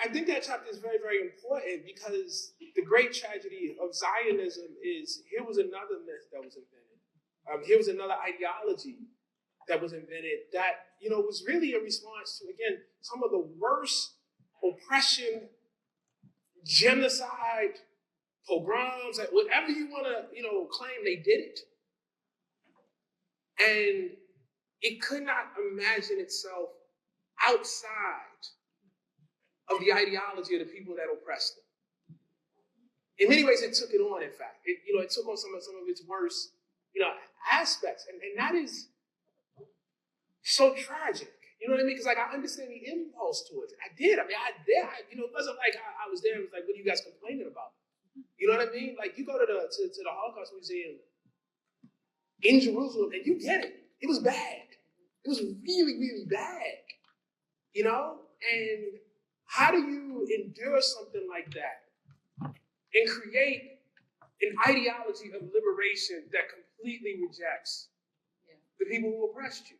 I think that chapter is very, very important because the great tragedy of Zionism is here was another myth that was invented. Here was another ideology that was invented that, was really a response to, again, some of the worst oppression, genocide, pogroms, whatever you want to, claim, they did it. And it could not imagine itself outside of the ideology of the people that oppressed them. In many ways, it took it on, in fact. It took on some of its worst, aspects. And that is so tragic. You know what I mean? Because, I understand the impulse towards it. I did. I mean, it wasn't like I was there and was like, what are you guys complaining about? You know what I mean? Like, you go to the Holocaust Museum in Jerusalem and you get it. It was bad. It was really, really bad. And how do you endure something like that and create an ideology of liberation that completely rejects the people who oppressed you?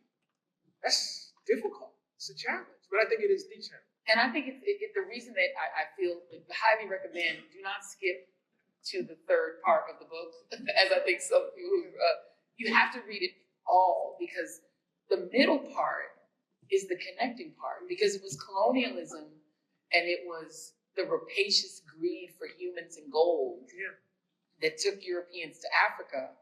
That's difficult. It's a challenge, but I think it is the challenge. And I think it's the reason that I feel highly recommend do not skip to the third part of the book, as I think some people, you have to read it all, because the middle part is the connecting part, because it was colonialism and it was the rapacious greed for humans and gold that took Europeans to Africa.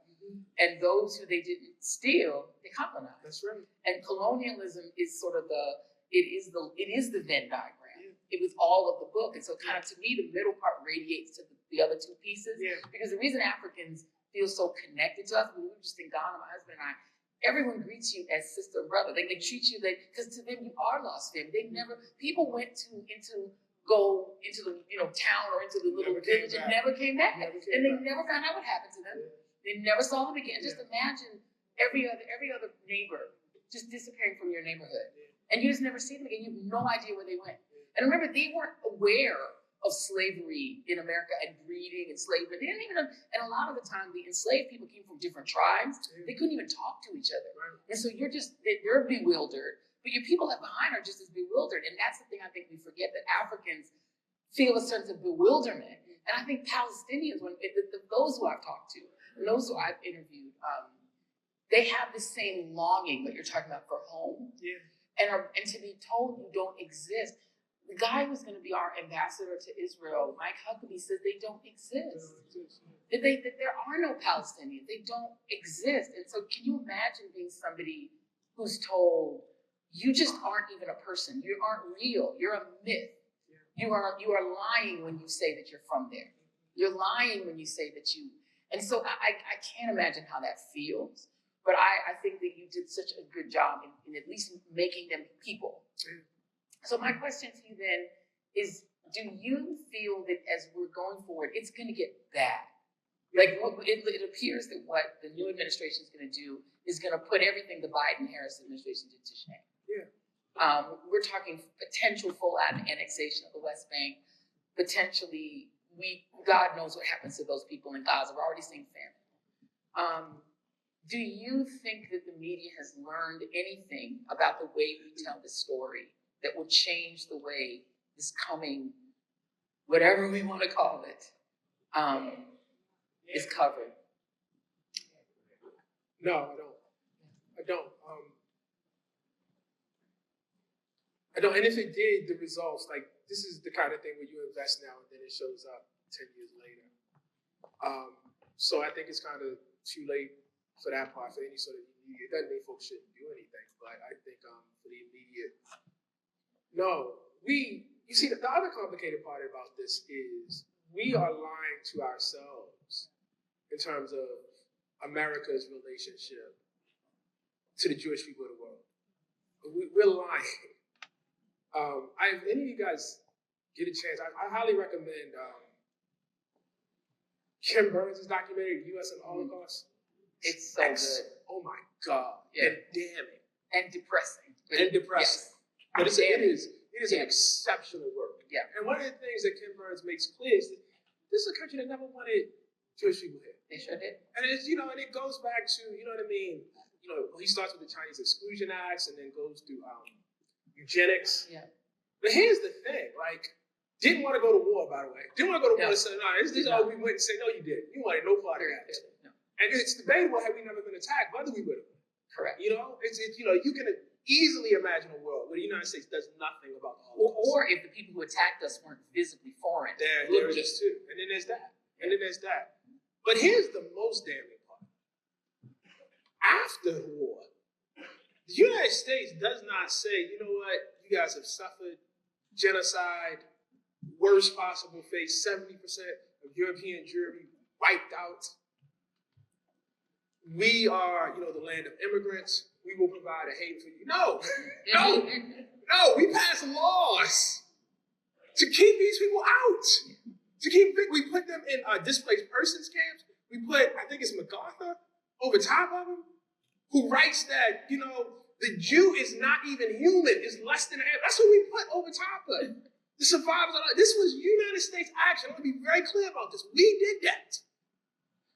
And those who they didn't steal, they colonized. That's right. And colonialism is sort of it is the Venn diagram. It was all of the book. And so kind of, to me, the middle part radiates to the other two pieces. Yeah. Because the reason Africans feel so connected to us, when we were just in Ghana, my husband and I, everyone greets you as sister and brother. They treat you because to them you are lost family. People went go into the town or into the little village and never came back. They never found out what happened to them. They never saw them again. Just imagine every other neighbor just disappearing from your neighborhood. And you just never see them again. You have no idea where they went. And remember, they weren't aware of slavery in America and breeding and slavery. They didn't even, and a lot of the time, the enslaved people came from different tribes. They couldn't even talk to each other. And so they're bewildered, but your people left behind are just as bewildered. And that's the thing I think we forget, that Africans feel a sense of bewilderment. And I think Palestinians, those who I've talked to, and those who I've interviewed, they have the same longing that you're talking about for home. Yeah. And to be told you don't exist. The guy who's going to be our ambassador to Israel, Mike Huckabee, says they don't exist. That there are no Palestinians. They don't exist. And so can you imagine being somebody who's told, you just aren't even a person. You aren't real. You're a myth. You are lying when you say that you're from there. You're lying when you say that you... And so I can't imagine how that feels. But I think that you did such a good job in at least making them people. So my question to you then is, do you feel that as we're going forward, it's going to get bad? Like, it appears that what the new administration is going to do is going to put everything the Biden-Harris administration did to shame. Yeah. We're talking potential full annexation of the West Bank, potentially, God knows what happens to those people in Gaza. We're already seeing famine. Do you think that the media has learned anything about the way we tell the story that will change the way this coming, whatever we want to call it, is covered? No, I don't. And if it did, the results, like, this is the kind of thing where you invest now and then it shows up 10 years later. So I think it's kind of too late for that part, for any sort of immediate. It doesn't mean folks shouldn't do anything, but I think for the immediate, no. You see, the other complicated part about this is we are lying to ourselves in terms of America's relationship to the Jewish people of the world. We're lying. If any of you guys get a chance, I highly recommend Kim Burns' documentary, U.S. and Holocaust. It's so good. Oh my God. Yeah. And damning. And depressing. Yes. But it is an exceptional work. Yeah. And one of the things that Kim Burns makes clear is that this is a country that never wanted Jewish people here. They sure did. And it's, and it goes back to, what I mean? He starts with the Chinese Exclusion Acts and then goes through eugenics. Yeah. But here's the thing, like, Didn't want to go to war, by the way. Didn't want to go to war and say, no, this is all we went and say, no, you didn't. You wanted no part of that. No. And it's debatable had we never been attacked, whether we would have. Correct. You know, you can easily imagine a world where the United States does nothing about the Holocaust. Or if the people who attacked us weren't visibly foreign. There it is too. And then there's that. And then there's that. But here's the most damning part. After the war, the United States does not say, you know what, you guys have suffered genocide, worst possible fate, 70% of European Jewry wiped out. We are, the land of immigrants. We will provide a haven for you. No, we pass laws to keep these people out. We put them in displaced persons camps. We put, I think it's MacArthur, over top of them, who writes that, the Jew is not even human, is less than an animal. That's what we put over top of it. The survivors, this was United States action. I want to be very clear about this. We did that.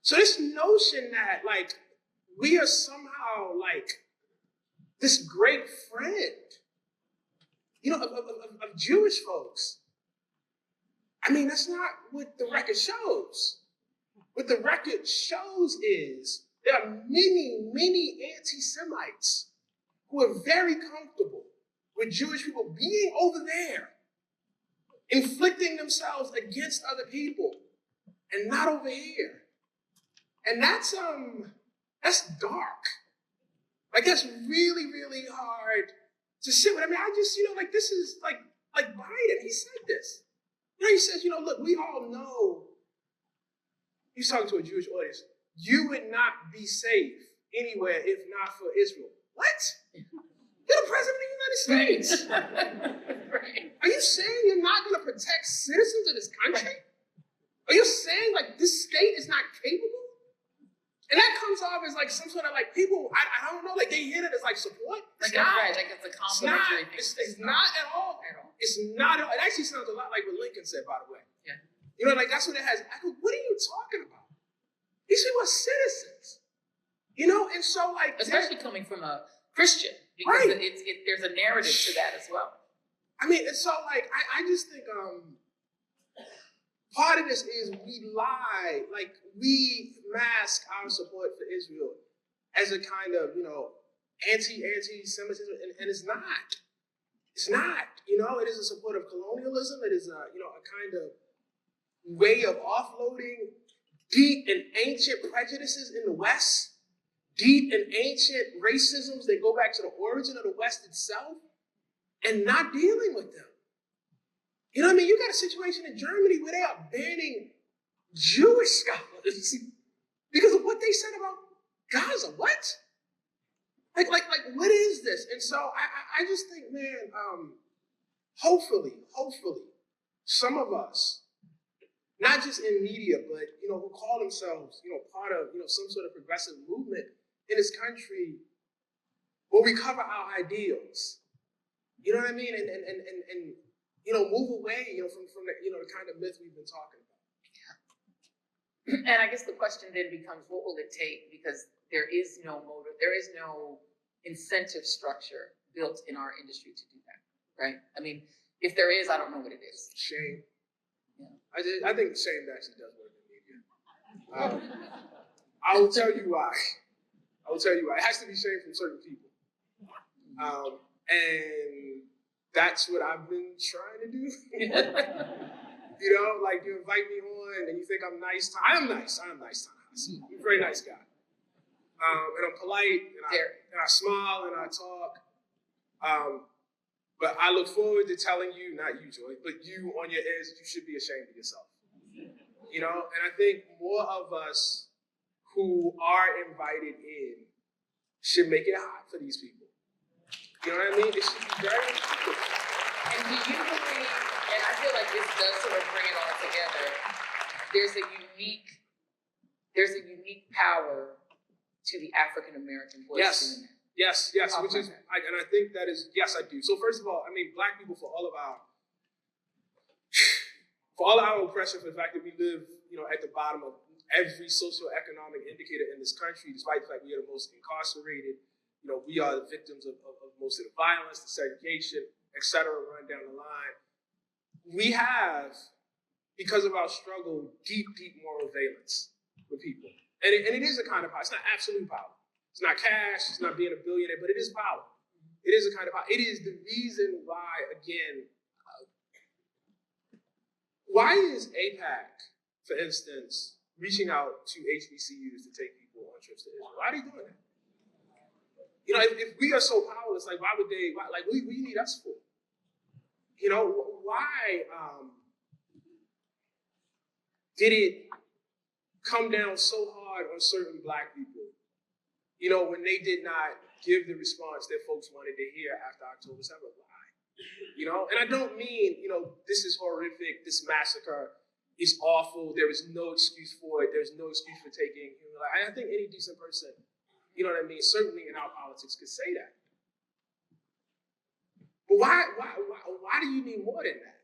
So this notion that, we are somehow, this great friend, of Jewish folks. I mean, that's not what the record shows. What the record shows is there are many, many anti-Semites who are very comfortable with Jewish people being over there, inflicting themselves against other people, and not over here. And that's dark. That's really, really hard to sit with. I mean, I just, this is like Biden. He said this. He says, look, we all know, he's talking to a Jewish audience, you would not be safe anywhere if not for Israel. What? You're the president of the United States. Right. Are you saying you're not going to protect citizens of this country? Are you saying this state is not capable? And that comes off as some sort of people, I don't know, they hear it as support. It's not. Right, it's a complimentary thing. It's not at all. It's not at all. It actually sounds a lot like what Lincoln said, by the way. Yeah. That's what it has. I go, what are you talking about? These people are citizens. And so especially coming from a Christian, because right. There's a narrative to that as well. I mean, and so I just think part of this is we lie, we mask our support for Israel as a kind of, anti-Semitism, and it's not. It's not. It is a support of colonialism. It is a kind of way of offloading deep and ancient prejudices in the West, deep and ancient racisms that go back to the origin of the West itself, and not dealing with them. You got a situation in Germany where they are banning Jewish scholars because of what they said about Gaza. What? What is this? And so I just think, man, hopefully, some of us, not just in media, but, who call themselves, part of, some sort of progressive movement in this country will recover our ideals. You know what I mean? And move away, from the, the kind of myth we've been talking about. And I guess the question then becomes, what will it take? Because there is no motive, there is no incentive structure built in our industry to do that, right? I mean, if there is, I don't know what it is. Shame. Yeah. I think shame actually does work in media. I will tell you why. It has to be shame from certain people. And that's what I've been trying to do. You invite me on and you think I'm nice. I am nice, Ta-Nehisi. I'm a very nice guy. And I'm polite, and I smile, and I talk. But I look forward to telling you, not you, Joy, but you on your ears, that you should be ashamed of yourself. And I think more of us who are invited in should make it hot for these people. You know what I mean? It should be very important. And do you believe, and I feel like this does sort of bring it all together, there's a unique power to the African American voice. Yes. Which is, and I think that is, yes, I do. So first of all, Black people, for all of our oppression, for the fact that we live, at the bottom of every socioeconomic indicator in this country, despite the fact we are the most incarcerated, we are the victims of most of the violence, the segregation, et cetera, run down the line. we have, because of our struggle, deep, deep moral valence with people. And it is a kind of power. It's not absolute power. It's not cash. It's not being a billionaire, but it is power. It is a kind of power. It is the reason why, again, why is APAC, for instance, reaching out to HBCUs to take people on trips to Israel? Why are they doing that? You know, if we are so powerless, like, why would they, what do you need us for? You know, why did it come down so hard on certain Black people, you know, when they did not give the response that folks wanted to hear after October 7th? Why? You know, and I don't mean, you know, this is horrific, this massacre is awful, there is no excuse for it, there's no excuse for taking human life. I think any decent person, you know what I mean, certainly in our politics could say that. But why do you need more than that?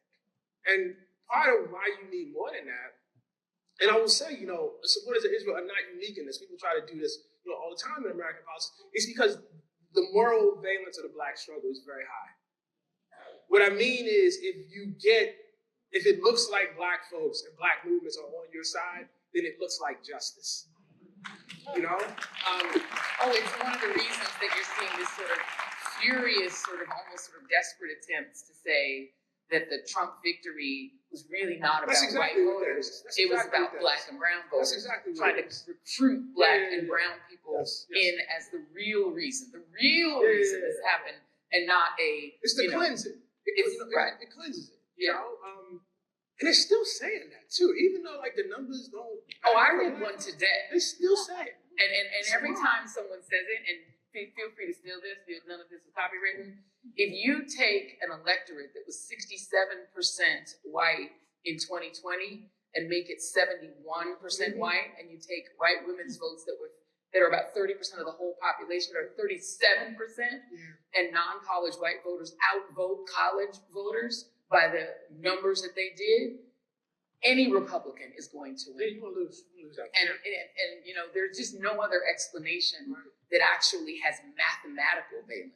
And part of why you need more than that, and I will say, you know, supporters of Israel are not unique in this. People try to do this, you know, all the time in American politics. It's because the moral valence of the Black struggle is very high. What I mean is, if it looks like Black folks and Black movements are on your side, then it looks like justice. You know? It's one of the reasons that you're seeing this sort of furious, almost desperate attempts to say that the Trump victory was really not about white voters. It was about Black and brown voters. That's exactly trying to recruit Black and brown people in as the real reason. The real reason this happened, and not a. It's the cleansing. It cleanses it. You know? And they're still saying that too, even though like the numbers don't. Oh, I read one today. They still say it. And every time someone says it, and feel free to steal this, none of this is copywritten. If you take an electorate that was 67% white in 2020 and make it 71% white, and you take white women's votes that are about 30% of the whole population, or 37%, and non-college white voters outvote college voters by the numbers that they did, any Republican is going to win. You're going to lose that. And you know, there's just no other explanation that actually has mathematical valence.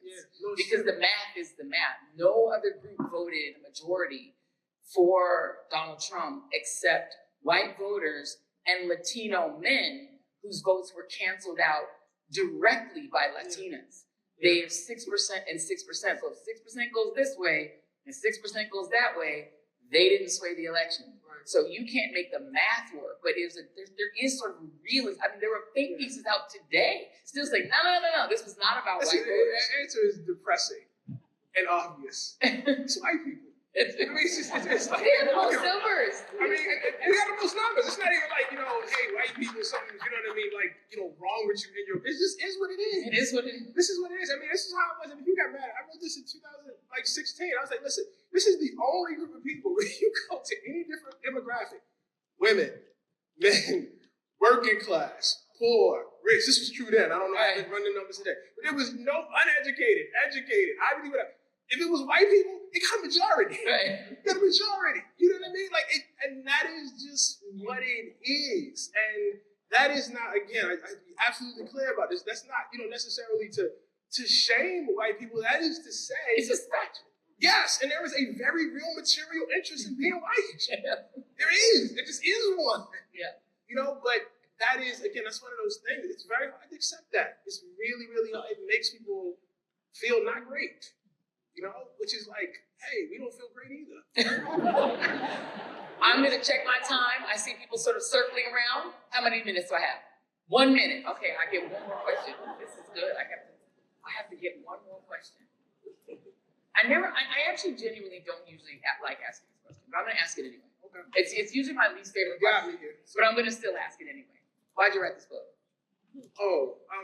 Because the math is the math. No other group voted a majority for Donald Trump except white voters and Latino men whose votes were canceled out directly by Latinas. They have 6% and 6%. So if 6% goes this way and 6% goes that way, they didn't sway the election. So you can't make the math work, but there is sort of realism. I mean, there were think pieces out today still saying, no, this was not about white voters. The answer is depressing and obvious. It's white people. It's like, they're the most numbers. I mean, they got the most numbers. It's not even like, you know, hey, white people, something, you know what I mean, like, you know, wrong with you in your, it just is what it is. It is what it is. This is what it is. I mean, this is how it was. I mean, you got mad. I wrote this in 2016. I was like, listen, this is the only group of people where you go to any different demographic, women, men, working class, poor, rich. This was true then. I don't know how they run the numbers today. But there was no uneducated, educated, Ivy League, whatever. If it was white people, it got a majority. It got a majority. You know what I mean? Like, and that is just what it is. And that is not, again, I be absolutely clear about this. That's not, you know, necessarily to shame white people. That is to say, it's just factual. Yes, and there is a very real material interest in being white. There is. There just is one. Yeah. You know, but that is, again, that's one of those things. It's very hard to accept that. It's really, really hard. It makes people feel not great. You know, which is like, hey, we don't feel great either. I'm going to check my time. I see people sort of circling around. How many minutes do I have? 1 minute. Okay, I get one more question. This is good. I have to get one more question. I actually genuinely don't usually like asking this question, but I'm going to ask it anyway. Okay. It's usually my least favorite question, but I'm going to still ask it anyway. Why'd you write this book?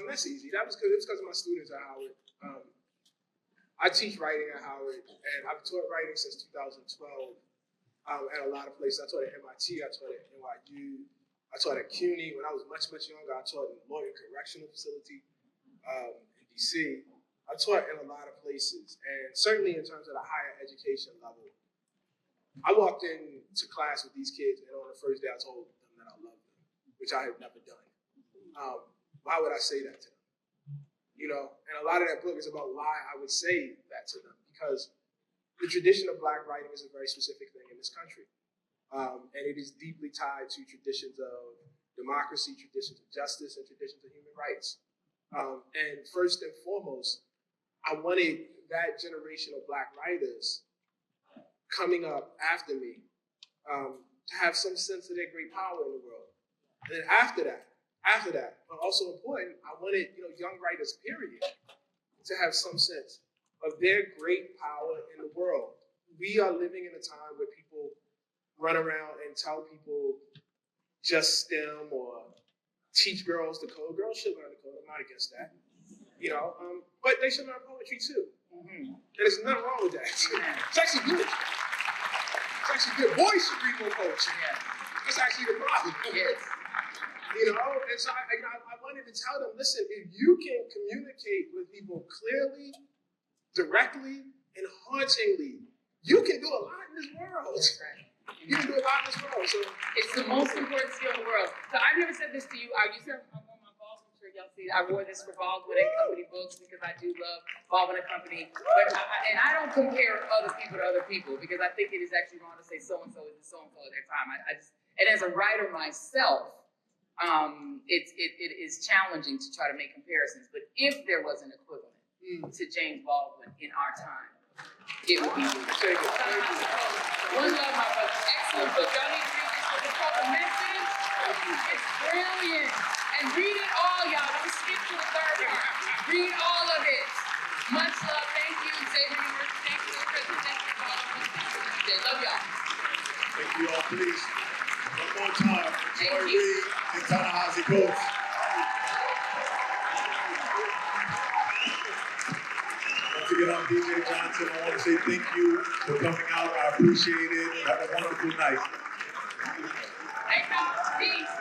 That's easy. It was because of my students at Howard. I teach writing at Howard, and I've taught writing since 2012 at a lot of places. I taught at MIT, I taught at NYU, I taught at CUNY. When I was much, much younger, I taught in Loyal Correctional Facility in DC. I taught in a lot of places, and certainly in terms of the higher education level. I walked into class with these kids, and on the first day I told them that I loved them, which I have never done. Why would I say that to them? You know, and a lot of that book is about why I would say that to them, because the tradition of Black writing is a very specific thing in this country. And it is deeply tied to traditions of democracy, traditions of justice, and traditions of human rights. And first and foremost, I wanted that generation of Black writers coming up after me to have some sense of their great power in the world. And then after that, but also important, I wanted young writers, period, to have some sense of their great power in the world. We are living in a time where people run around and tell people just STEM or teach girls to code. Girls should learn to code. I'm not against that. But they should learn poetry too. Mm-hmm. There's nothing wrong with that. It's actually good. It's actually good. Boys should read more poetry. Yeah. That's actually the problem. Yes. And so I wanted to tell them, listen, if you can communicate with people clearly, directly, and hauntingly, you can do a lot in this world. That's right. You can do a lot in this world. So it's the most important skill in the world. So I've never said this to you. I used to have on my Baldwin shirt. Y'all see, I wore this for Baldwin and Company books because I do love Baldwin and Company. But I don't compare other people to other people because I think it is actually wrong to say so and so is so and so at their time. And as a writer myself, it is challenging to try to make comparisons. But if there was an equivalent to James Baldwin in our time, it would be you. One Love, my brother. Excellent book. Y'all need to read this book. It's called The Message. It's brilliant. And read it all, y'all. Don't skip to the third part. Read all of it. Much love. Thank you, Xavier University. Thank you, President. Thank you for all of us today. Love y'all. Thank you all, please. One more time. Joy Reid and Ta-Nehisi Coates. Once again, I'm DJ Johnson. I want to say thank you for coming out. I appreciate it. Have a wonderful night. Thank you. Peace.